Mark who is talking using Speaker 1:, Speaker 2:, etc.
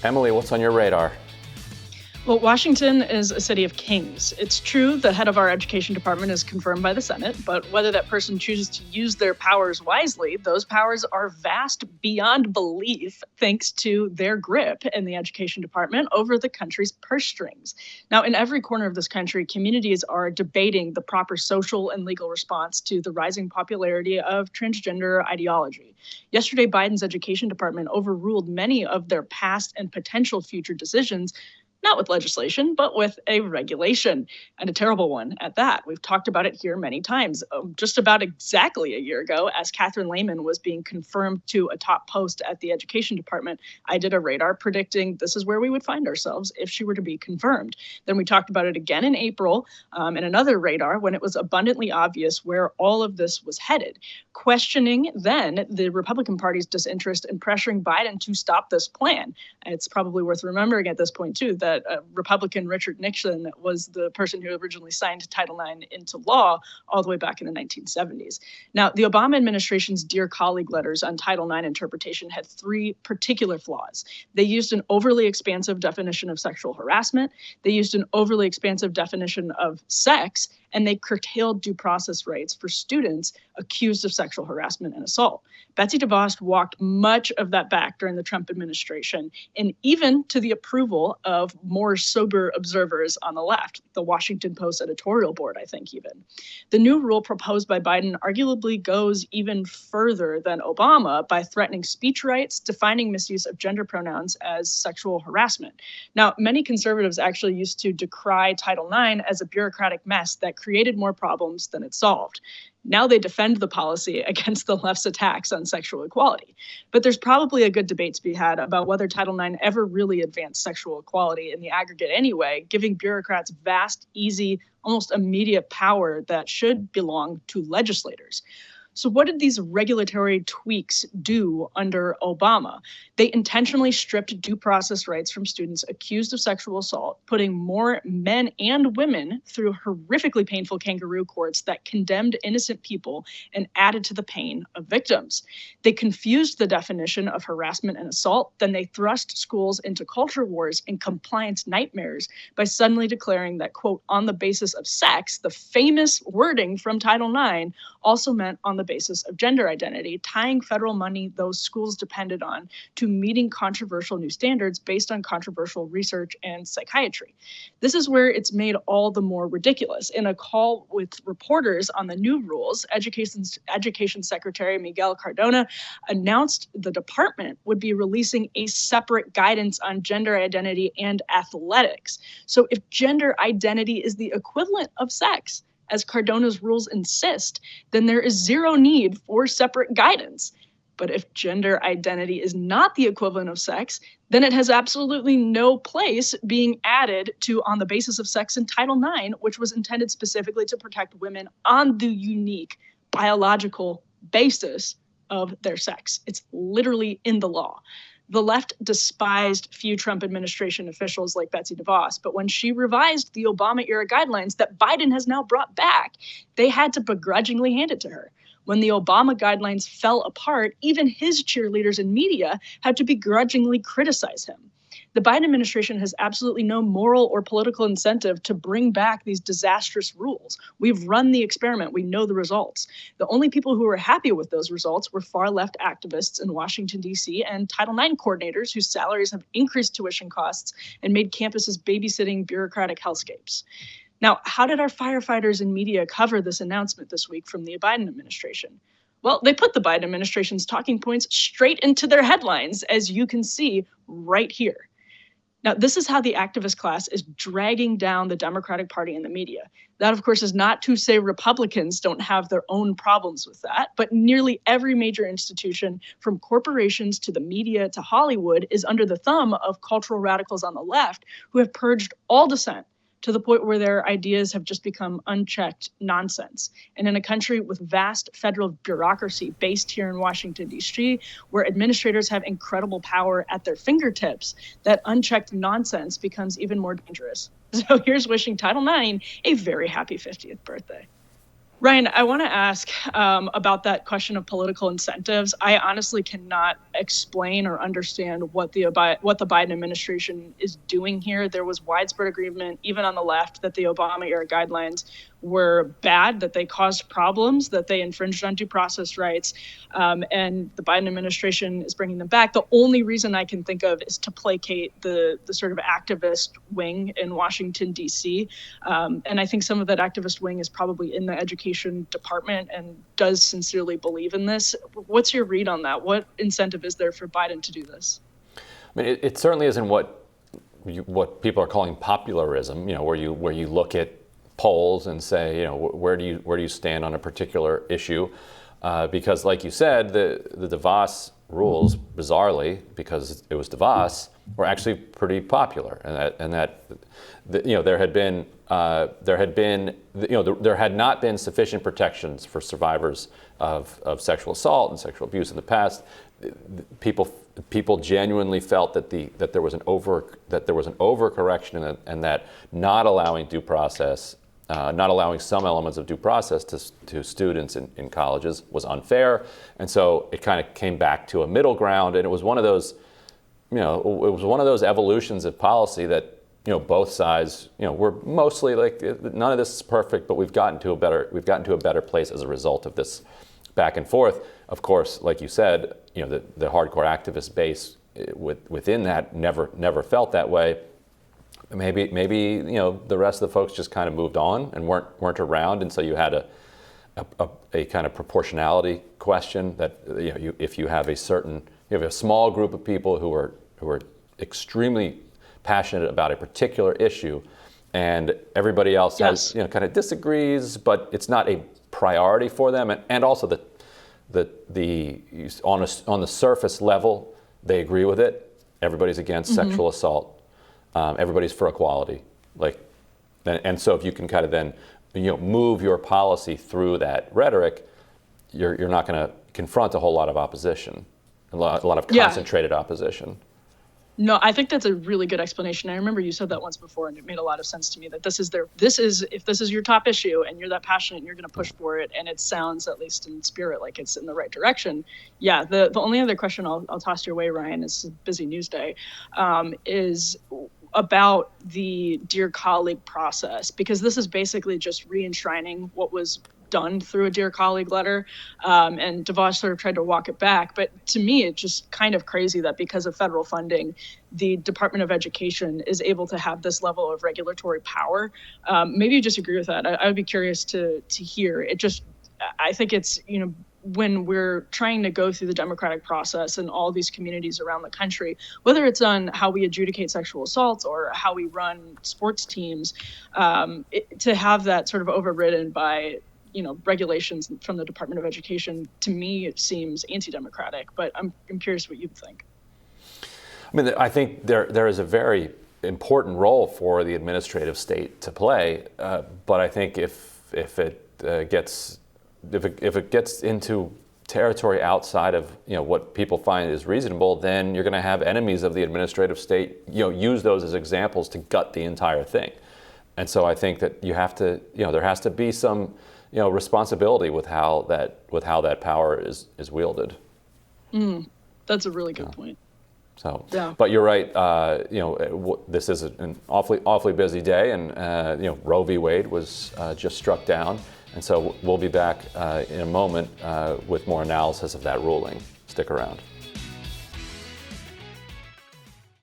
Speaker 1: Emily, what's on your radar?
Speaker 2: Well, Washington is a city of kings. It's true the head of our education department is confirmed by the Senate, but whether that person chooses to use their powers wisely, those powers are vast beyond belief thanks to their grip in the education department over the country's purse strings. Now, in every corner of this country, communities are debating the proper social and legal response to the rising popularity of transgender ideology. Yesterday, Biden's education department overruled many of their past and potential future decisions, not with legislation, but with a regulation, and a terrible one at that. We've talked about it here many times. Just about exactly a year ago, as Catherine Lehman was being confirmed to a top post at the education department, I did a radar predicting this is where we would find ourselves if she were to be confirmed. Then we talked about it again in April in another radar when it was abundantly obvious where all of this was headed. Questioning then the Republican Party's disinterest in pressuring Biden to stop this plan. It's probably worth remembering at this point, too, that Republican Richard Nixon was the person who originally signed Title IX into law all the way back in the 1970s. Now, the Obama administration's Dear Colleague letters on Title IX interpretation had three particular flaws. They used an overly expansive definition of sexual harassment, they used an overly expansive definition of sex, and they curtailed due process rights for students accused of sexual harassment and assault. Betsy DeVos walked much of that back during the Trump administration, and even to the approval of more sober observers on the left, the Washington Post editorial board, I think even. The new rule proposed by Biden arguably goes even further than Obama by threatening speech rights, defining misuse of gender pronouns as sexual harassment. Now, many conservatives actually used to decry Title IX as a bureaucratic mess that created more problems than it solved. Now they defend the policy against the left's attacks on sexual equality. But there's probably a good debate to be had about whether Title IX ever really advanced sexual equality in the aggregate anyway, giving bureaucrats vast, easy, almost immediate power that should belong to legislators. So what did these regulatory tweaks do under Obama? They intentionally stripped due process rights from students accused of sexual assault, putting more men and women through horrifically painful kangaroo courts that condemned innocent people and added to the pain of victims. They confused the definition of harassment and assault, then they thrust schools into culture wars and compliance nightmares by suddenly declaring that, quote, on the basis of sex, the famous wording from Title IX also meant on the basis of gender identity, tying federal money those schools depended on to meeting controversial new standards based on controversial research and psychiatry. This is where it's made all the more ridiculous. In a call with reporters on the new rules, Education Secretary Miguel Cardona announced the department would be releasing a separate guidance on gender identity and athletics. So if gender identity is the equivalent of sex, as Cardona's rules insist, then there is zero need for separate guidance. But if gender identity is not the equivalent of sex, then it has absolutely no place being added to on the basis of sex in Title IX, which was intended specifically to protect women on the unique biological basis of their sex. It's literally in the law. The left despised few Trump administration officials like Betsy DeVos, but when she revised the Obama-era guidelines that Biden has now brought back, they had to begrudgingly hand it to her. When the Obama guidelines fell apart, even his cheerleaders and media had to begrudgingly criticize him. The Biden administration has absolutely no moral or political incentive to bring back these disastrous rules. We've run the experiment. We know the results. The only people who were happy with those results were far-left activists in Washington, D.C., and Title IX coordinators whose salaries have increased tuition costs and made campuses babysitting bureaucratic hellscapes. Now, how did our firefighters and media cover this announcement this week from the Biden administration? Well, they put the Biden administration's talking points straight into their headlines, as you can see right here. Now, this is how the activist class is dragging down the Democratic Party and the media. That, of course, is not to say Republicans don't have their own problems with that, but nearly every major institution, from corporations to the media to Hollywood, is under the thumb of cultural radicals on the left who have purged all dissent to the point where their ideas have just become unchecked nonsense. And in a country with vast federal bureaucracy based here in Washington, D.C., where administrators have incredible power at their fingertips, that unchecked nonsense becomes even more dangerous. So here's wishing Title IX a very happy 50th birthday. Ryan, I want to ask about that question of political incentives. I honestly cannot explain or understand what the Biden administration is doing here. There was widespread agreement, even on the left, that the Obama era guidelines were bad, that they caused problems, that they infringed on due process rights, and the Biden administration is bringing them back. The only reason I can think of is to placate the sort of activist wing in Washington, D.C. And I think some of that activist wing is probably in the education department and does sincerely believe in this. What's your read on that? What incentive is there for Biden to do this?
Speaker 1: I mean, it certainly isn't what people are calling popularism, where you look at polls and say, where do you stand on a particular issue? Because, like you said, the DeVos rules, bizarrely, because it was DeVos, were actually pretty popular, and that there had not been sufficient protections for survivors of sexual assault and sexual abuse in the past. People genuinely felt that there was an overcorrection, and that not allowing due process, not allowing some elements of due process to students in colleges was unfair, and so it kind of came back to a middle ground, and it was one of those, evolutions of policy that both sides, we're mostly like, none of this is perfect, but we've gotten to a better place as a result of this back and forth. Of course, like you said, the hardcore activist base within that never felt that way. Maybe the rest of the folks just kind of moved on and weren't around, and so you had a kind of proportionality question that if you have a small group of people who are extremely passionate about a particular issue, and everybody else has kind of disagrees, but it's not a priority for them, and also on the surface level they agree with it. Everybody's against sexual assault. Everybody's for equality, and so if you can kind of then move your policy through that rhetoric, you're not going to confront a whole lot of opposition, a lot of concentrated opposition.
Speaker 2: No, I think that's a really good explanation. I remember you said that once before, and it made a lot of sense to me that if this is your top issue and you're that passionate and you're going to push for it, and it sounds, at least in spirit, like it's in the right direction. Yeah. The only other question I'll toss your way, Ryan, it's a busy news day, is about the Dear Colleague process, because this is basically just re-enshrining what was done through a Dear Colleague letter, and DeVos sort of tried to walk it back. But to me, it's just kind of crazy that because of federal funding, the Department of Education is able to have this level of regulatory power. Maybe you disagree with that. I would be curious to hear. I think it's, when we're trying to go through the democratic process in all these communities around the country, whether it's on how we adjudicate sexual assaults or how we run sports teams, to have that sort of overridden by regulations from the Department of Education, to me, it seems anti-democratic. But I'm curious what you think.
Speaker 1: I mean, I think there is a very important role for the administrative state to play, but I think if it gets into territory outside of what people find is reasonable, then you're going to have enemies of the administrative state use those as examples to gut the entire thing. And so I think that you have to there has to be some responsibility with how that power is wielded.
Speaker 2: That's a really good point.
Speaker 1: So, yeah. But you're right. This is an awfully busy day, and Roe v. Wade was just struck down, and so we'll be back in a moment with more analysis of that ruling. Stick around.